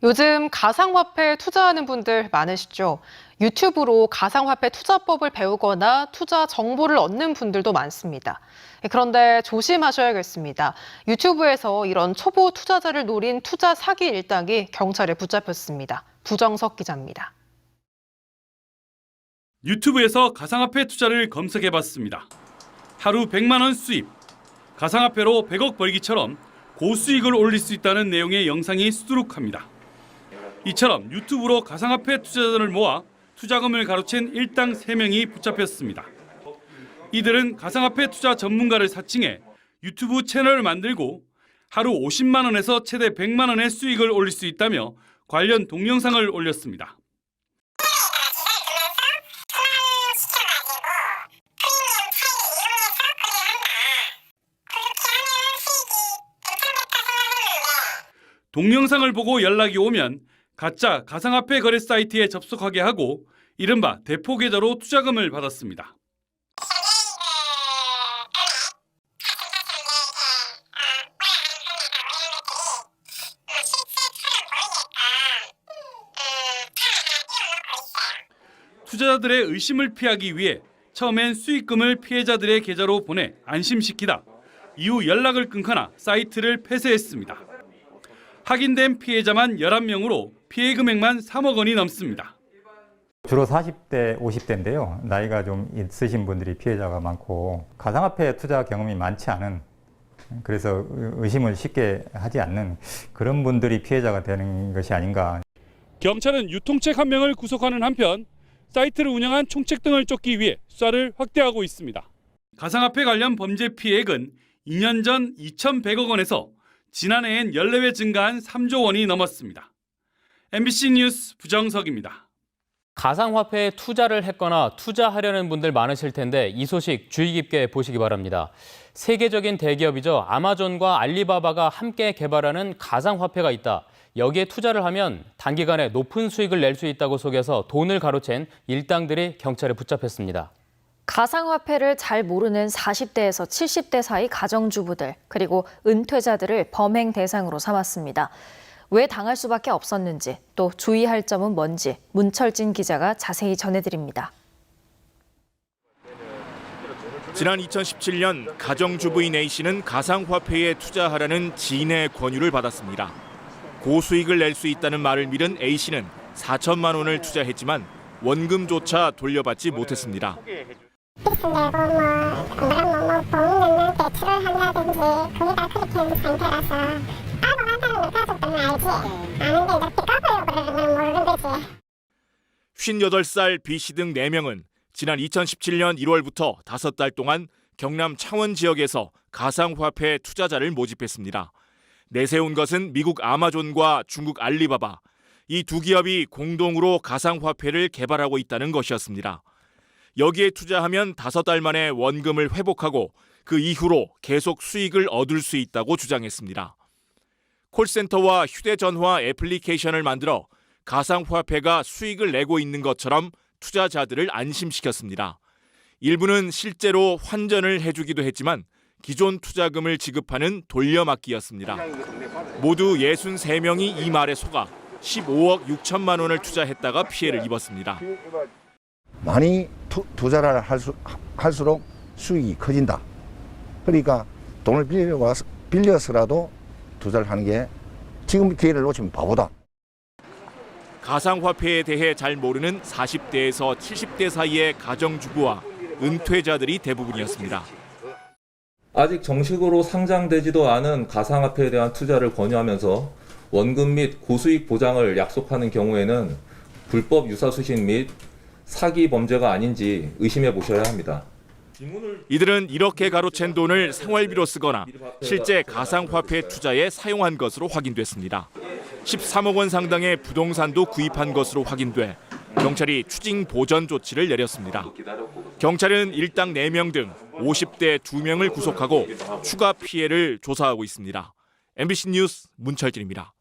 요즘 가상화폐에 투자하는 분들 많으시죠? 유튜브로 가상화폐 투자법을 배우거나 투자 정보를 얻는 분들도 많습니다. 그런데 조심하셔야겠습니다. 유튜브에서 이런 초보 투자자를 노린 투자 사기 일당이 경찰에 붙잡혔습니다. 부정석 기자입니다. 유튜브에서 가상화폐 투자를 검색해봤습니다. 하루 100만 원 수입, 가상화폐로 100억 벌기처럼 고수익을 올릴 수 있다는 내용의 영상이 수두룩합니다. 이처럼 유튜브로 가상화폐 투자자들을 모아 투자금을 가로챈 일당 3명이 붙잡혔습니다. 이들은 가상화폐 투자 전문가를 사칭해 유튜브 채널을 만들고 하루 50만 원에서 최대 100만 원의 수익을 올릴 수 있다며 관련 동영상을 올렸습니다. 동영상을 보고 연락이 오면 가짜 가상화폐 거래 사이트에 접속하게 하고 이른바 대포 계좌로 투자금을 받았습니다. 투자자들의 의심을 피하기 위해 처음엔 수익금을 피해자들의 계좌로 보내 안심시키다 이후 연락을 끊거나 사이트를 폐쇄했습니다. 확인된 피해자만 11명으로 피해 금액만 3억 원이 넘습니다. 주로 40대, 50대인데요. 나이가 좀 있으신 분들이 피해자가 많고 가상화폐 투자 경험이 많지 않은, 그래서 의심을 쉽게 하지 않는 그런 분들이 피해자가 되는 것이 아닌가. 경찰은 유통책 1명을 구속하는 한편 사이트를 운영한 총책 등을 쫓기 위해 수사를 확대하고 있습니다. 가상화폐 관련 범죄 피해액은 2년 전 2,100억 원에서 지난해엔 14배 증가한 3조 원이 넘었습니다. MBC 뉴스 부정석입니다. 가상화폐에 투자를 했거나 투자하려는 분들 많으실 텐데 이 소식 주의 깊게 보시기 바랍니다. 세계적인 대기업이죠. 아마존과 알리바바가 함께 개발하는 가상화폐가 있다. 여기에 투자를 하면 단기간에 높은 수익을 낼 수 있다고 속여서 돈을 가로챈 일당들이 경찰에 붙잡혔습니다. 가상화폐를 잘 모르는 40대에서 70대 사이 가정주부들, 그리고 은퇴자들을 범행 대상으로 삼았습니다. 왜 당할 수밖에 없었는지, 또 주의할 점은 뭔지 문철진 기자가 자세히 전해드립니다. 지난 2017년 가정주부인 A씨는 가상화폐에 투자하라는 지인의 권유를 받았습니다. 고수익을 낼 수 있다는 말을 믿은 A씨는 4천만 원을 투자했지만 원금조차 돌려받지 못했습니다. 빚을 내고 보험금은 대출을 한다든지 그게 다 그렇게 하는 상태라서 까고 간다는 걸 가족들은 알지. 아는데 이렇게 까보려고 그러는 건 모르는 거지. 58살 B씨 등 4명은 지난 2017년 1월부터 5달 동안 경남 창원 지역에서 가상화폐 투자자를 모집했습니다. 내세운 것은 미국 아마존과 중국 알리바바, 이 두 기업이 공동으로 가상화폐를 개발하고 있다는 것이었습니다. 여기에 투자하면 5달 만에 원금을 회복하고 그 이후로 계속 수익을 얻을 수 있다고 주장했습니다. 콜센터와 휴대전화 애플리케이션을 만들어 가상화폐가 수익을 내고 있는 것처럼 투자자들을 안심시켰습니다. 일부는 실제로 환전을 해주기도 했지만 기존 투자금을 지급하는 돌려막기였습니다. 모두 63명이 이 말에 속아 15억 6천만 원을 투자했다가 피해를 입었습니다. 많이 투자를 할수록 수익이 커진다. 그러니까 돈을 빌려서라도 투자를 하는 게 지금 기회를 놓치면 바보다. 가상화폐에 대해 잘 모르는 40대에서 70대 사이의 가정주부와 은퇴자들이 대부분이었습니다. 아직 정식으로 상장되지도 않은 가상화폐에 대한 투자를 권유하면서 원금 및 고수익 보장을 약속하는 경우에는 불법 유사수신 및 사기 범죄가 아닌지 의심해 보셔야 합니다. 이들은 이렇게 가로챈 돈을 생활비로 쓰거나 실제 가상화폐 투자에 사용한 것으로 확인됐습니다. 13억 원 상당의 부동산도 구입한 것으로 확인돼 경찰이 추징 보전 조치를 내렸습니다. 경찰은 일당 4명 등 50대 2명을 구속하고 추가 피해를 조사하고 있습니다. MBC 뉴스 문철진입니다.